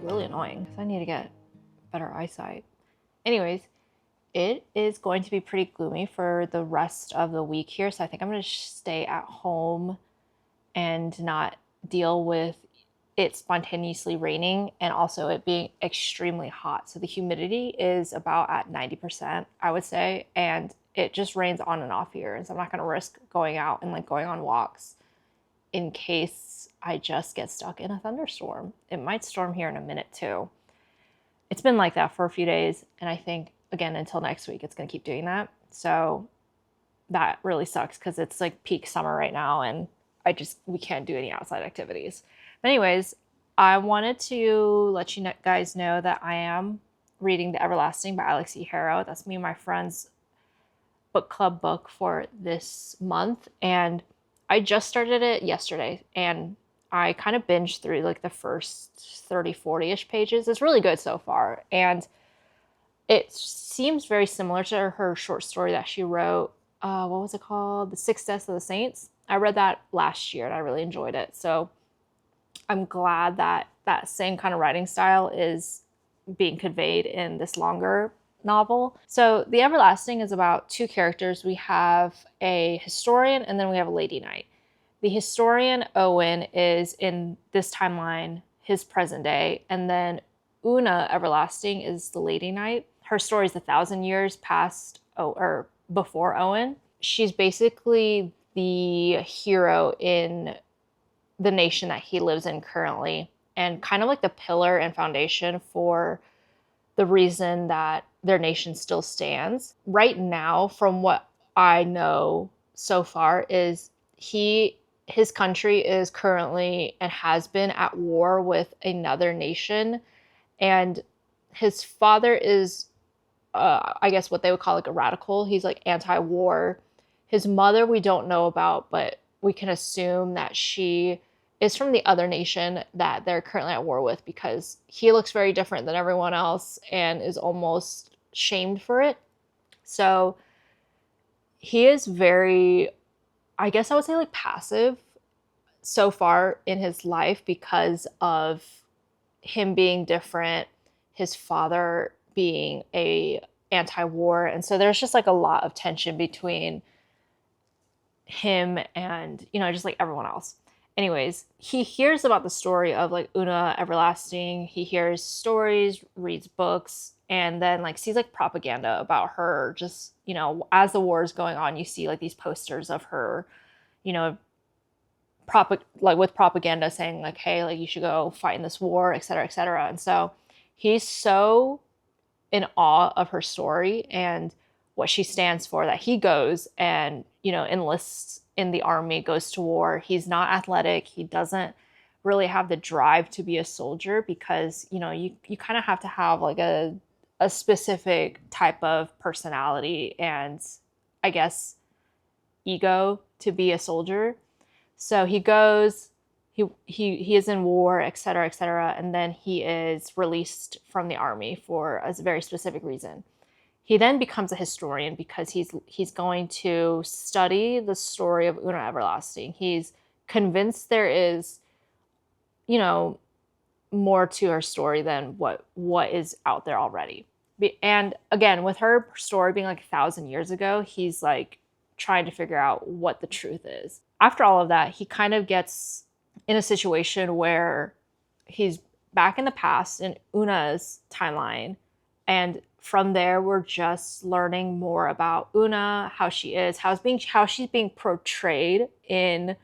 really annoying because I need to get better eyesight. Anyways, it is going to be pretty gloomy for the rest of the week here. So I think I'm going to stay at home and not deal with it spontaneously raining and also it being extremely hot. So the humidity is about at 90%, I would say. And it just rains on and off here. And so I'm not going to risk going out and like going on walks in case I just get stuck in a thunderstorm. It might storm here in a minute too. It's been like that for a few days. And I think, again, until next week, it's going to keep doing that. So that really sucks because it's like peak summer right now and we can't do any outside activities. But anyways, I wanted to let you guys know that I am reading The Everlasting by Alex E. Harrow. That's me and my friend's book club book for this month. And I just started it yesterday and I kind of binged through like the first 30, 40-ish pages. It's really good so far. And it seems very similar to her short story that she wrote. What was it called? The Six Deaths of the Saints. I read that last year and I really enjoyed it. So I'm glad that that same kind of writing style is being conveyed in this longer novel. So The Everlasting is about two characters. We have a historian and then we have a lady knight. The historian, Owen, is in this timeline, his present day. And then Una Everlasting is the lady knight. Her story is 1,000 years past or before Owen. She's basically the hero in the nation that he lives in currently and kind of like the pillar and foundation for the reason that their nation still stands. Right now, from what I know so far, is his country is currently and has been at war with another nation. And his father is, I guess what they would call like a radical. He's like anti-war. His mother we don't know about, but we can assume that she is from the other nation that they're currently at war with because he looks very different than everyone else and is almost shamed for it. So he is very, I guess I would say like passive so far in his life because of him being different, his father being a anti-war. And so there's just like a lot of tension between him and, just like everyone else. Anyways, he hears about the story of like Una Everlasting. He hears stories, reads books, and then like sees like propaganda about her. Just, as the war is going on, you see like these posters of her, with propaganda saying like, hey, like you should go fight in this war, et cetera, et cetera. And so he's so in awe of her story and what she stands for that he goes and, enlists in the army, goes to war. He's not athletic. He doesn't really have the drive to be a soldier because, you kind of have to have like a specific type of personality and I guess ego to be a soldier. So he goes, he is in war, et cetera, and then he is released from the army for a very specific reason. He then becomes a historian because he's going to study the story of Una Everlasting. He's convinced there is, more to her story than what is out there already. And again, with her story being like 1,000 years ago, he's like trying to figure out what the truth is. After all of that, he kind of gets in a situation where he's back in the past in Una's timeline. And from there, we're just learning more about Una, how she is, how she's being portrayed in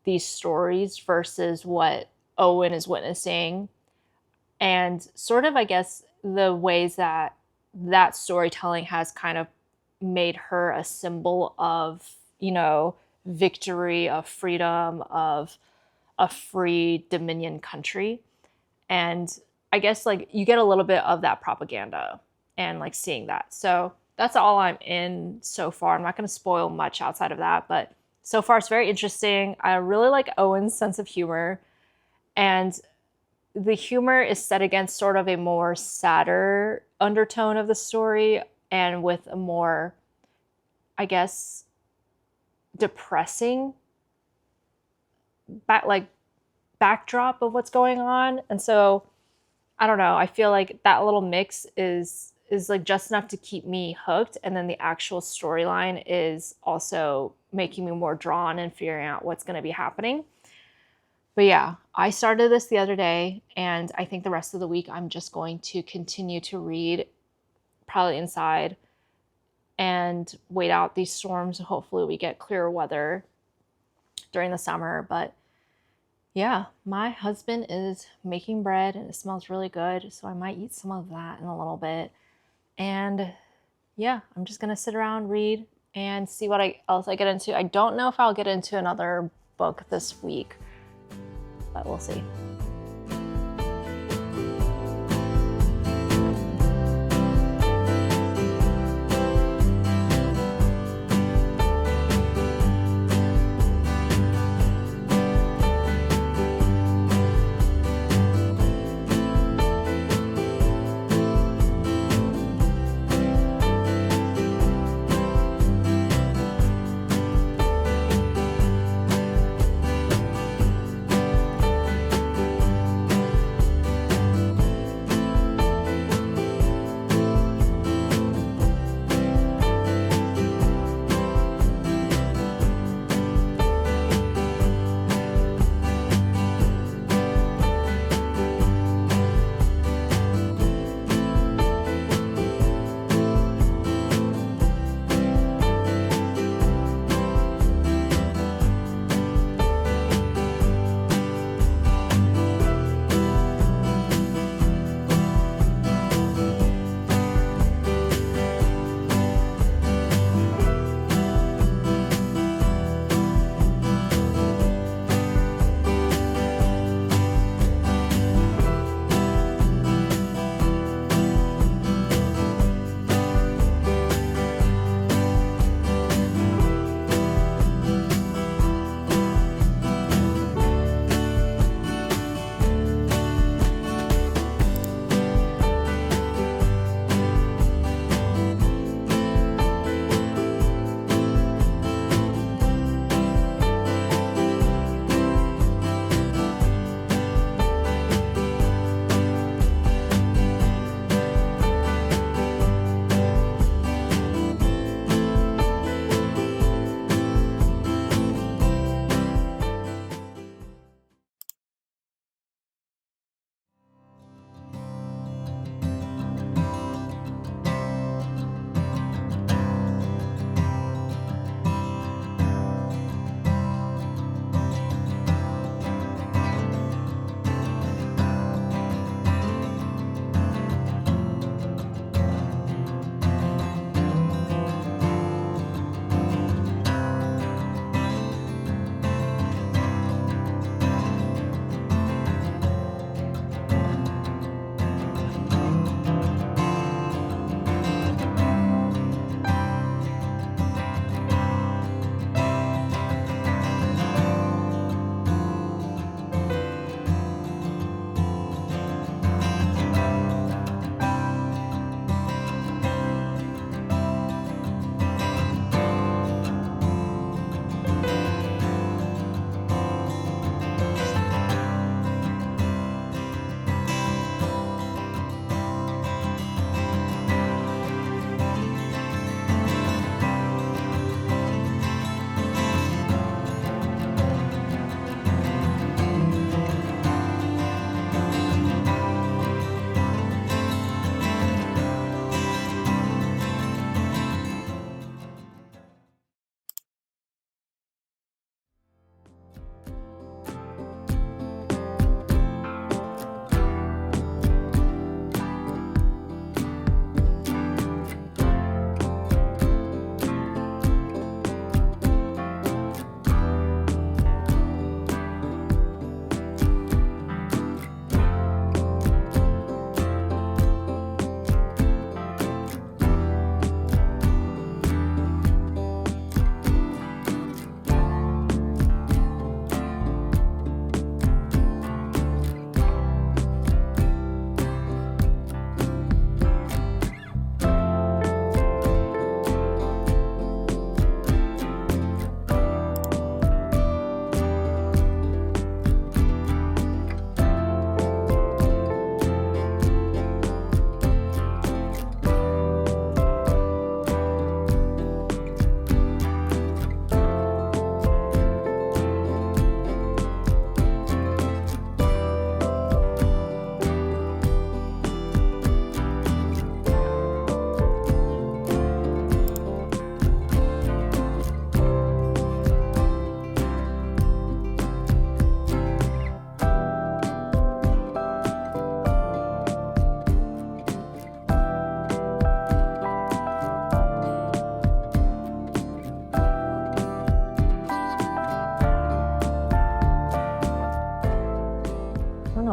these stories versus what Owen is witnessing. And sort of, I guess, the ways that storytelling has kind of made her a symbol of, victory, of freedom, of a free Dominion country. And I guess like you get a little bit of that propaganda and like seeing that. So that's all I'm in so far. I'm not going to spoil much outside of that, but so far it's very interesting. I really like Owen's sense of humor, and the humor is set against sort of a more sadder undertone of the story and with a more, I guess, depressing backdrop of what's going on. And so I don't know. I feel like that little mix is like just enough to keep me hooked, and then the actual storyline is also making me more drawn and figuring out what's going to be happening. But yeah, I started this the other day, and I think the rest of the week I'm just going to continue to read, probably inside, and wait out these storms. Hopefully we get clearer weather during the summer. But yeah, my husband is making bread and it smells really good, so I might eat some of that in a little bit. And yeah, I'm just gonna sit around, read, and see what else I get into. I don't know if I'll get into another book this week, but we'll see.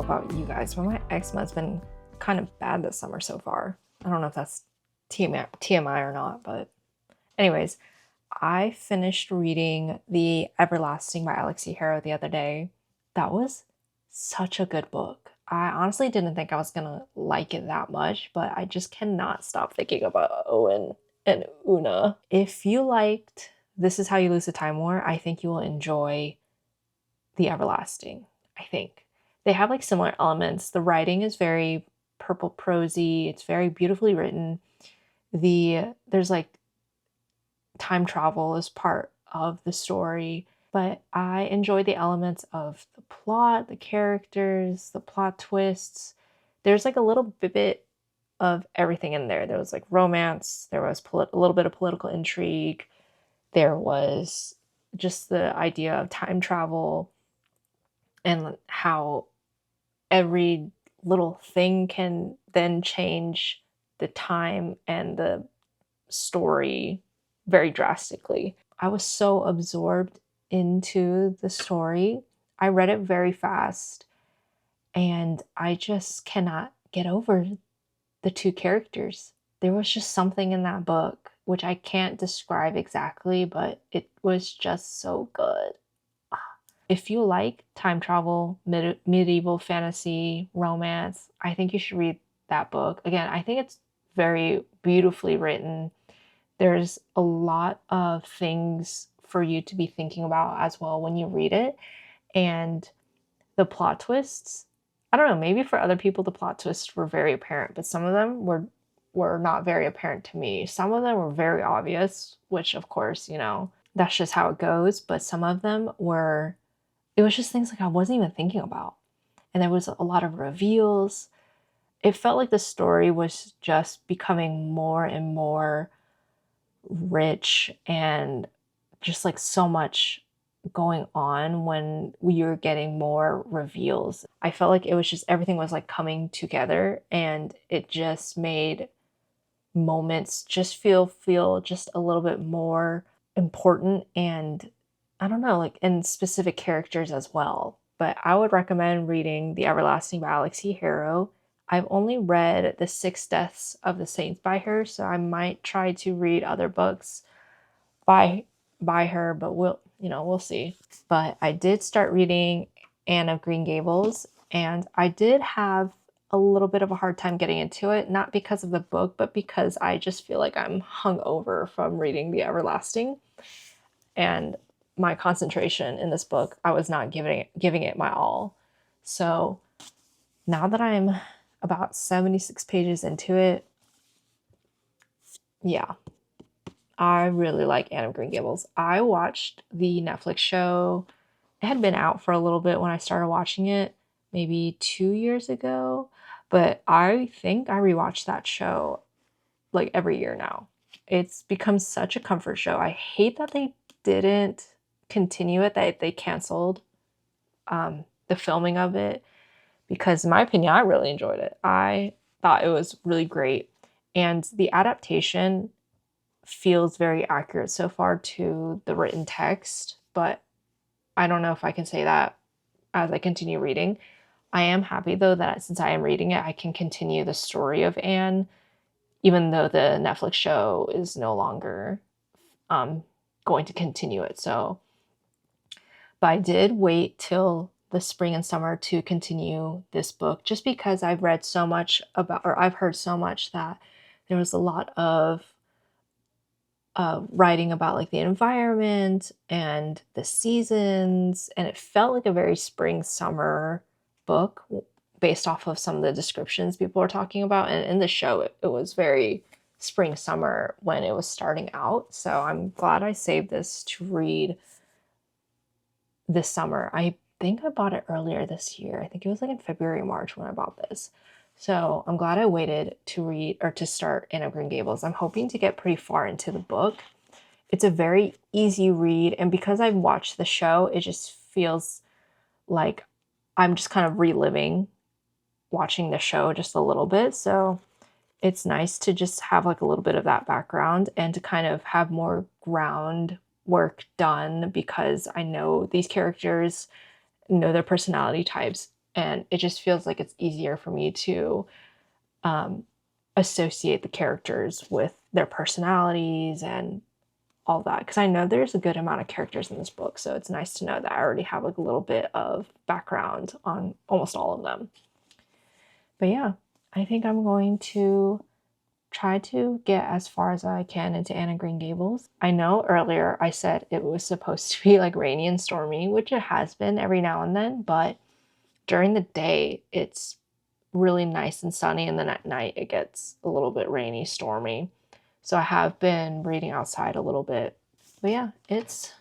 about you guys, but my eczema's been kind of bad this summer so far. I don't know if that's TMI or not, but anyways, I finished reading The Everlasting by Alexi Harrow the other day. That was such a good book. I honestly didn't think I was gonna like it that much, but I just cannot stop thinking about Owen and Una. If you liked This Is How You Lose the Time War, I think you will enjoy The Everlasting. I think they have like similar elements. The writing is very purple prosy. It's very beautifully written. There's like time travel is part of the story, but I enjoy the elements of the plot, the characters, the plot twists. There's like a little bit of everything in there. There was like romance, there was a little bit of political intrigue, there was just the idea of time travel and how every little thing can then change the time and the story very drastically. I was so absorbed into the story. I read it very fast, and I just cannot get over the two characters. There was just something in that book, which I can't describe exactly, but it was just so good. If you like time travel, medieval fantasy, romance, I think you should read that book. Again, I think it's very beautifully written. There's a lot of things for you to be thinking about as well when you read it. And the plot twists, I don't know, maybe for other people the plot twists were very apparent, but some of them were not very apparent to me. Some of them were very obvious, which of course, that's just how it goes, but some of them were, it was just things like I wasn't even thinking about. And there was a lot of reveals. It felt like the story was just becoming more and more rich and just like so much going on when we were getting more reveals. I felt like it was just everything was like coming together, and it just made moments just feel just a little bit more important, and I don't know, like in specific characters as well. But I would recommend reading The Everlasting by Alexi Harrow. I've only read The Six Deaths of the Saints by her, so I might try to read other books by her, but we'll see. But I did start reading Anne of Green Gables, and I did have a little bit of a hard time getting into it, not because of the book, but because I just feel like I'm hungover from reading The Everlasting. And my concentration in this book, I was not giving it my all. So now that I'm about 76 pages into it, yeah, I really like Anne of Green Gables. I watched the Netflix show. It had been out for a little bit when I started watching it, maybe 2 years ago. But I think I rewatch that show like every year now. It's become such a comfort show. I hate that they didn't continue it, that they canceled the filming of it, because in my opinion, I really enjoyed it. I thought it was really great. And the adaptation feels very accurate so far to the written text, but I don't know if I can say that as I continue reading. I am happy though that since I am reading it, I can continue the story of Anne, even though the Netflix show is no longer going to continue it. So, but I did wait till the spring and summer to continue this book, just because I've read so much about, or I've heard so much that there was a lot of writing about like the environment and the seasons, and it felt like a very spring summer book based off of some of the descriptions people were talking about. And in the show, it was very spring summer when it was starting out. So I'm glad I saved this to read this summer. I think I bought it earlier this year. I think it was like in February, March when I bought this. So I'm glad I waited to read or to start Anne of Green Gables. I'm hoping to get pretty far into the book. It's a very easy read, and because I've watched the show, it just feels like I'm just kind of reliving watching the show just a little bit. So it's nice to just have like a little bit of that background and to kind of have more groundwork done, because I know these characters, know their personality types, and it just feels like it's easier for me to associate the characters with their personalities and all that, because I know there's a good amount of characters in this book, so it's nice to know that I already have like a little bit of background on almost all of them. But yeah, I think I'm going to try to get as far as I can into Anne of Green Gables. I know earlier I said it was supposed to be like rainy and stormy, which it has been every now and then, but during the day it's really nice and sunny, and then at night it gets a little bit rainy, stormy. So I have been reading outside a little bit. But yeah, it's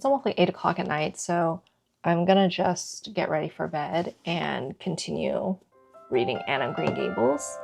almost like 8 o'clock at night, so I'm gonna just get ready for bed and continue reading Anne of Green Gables.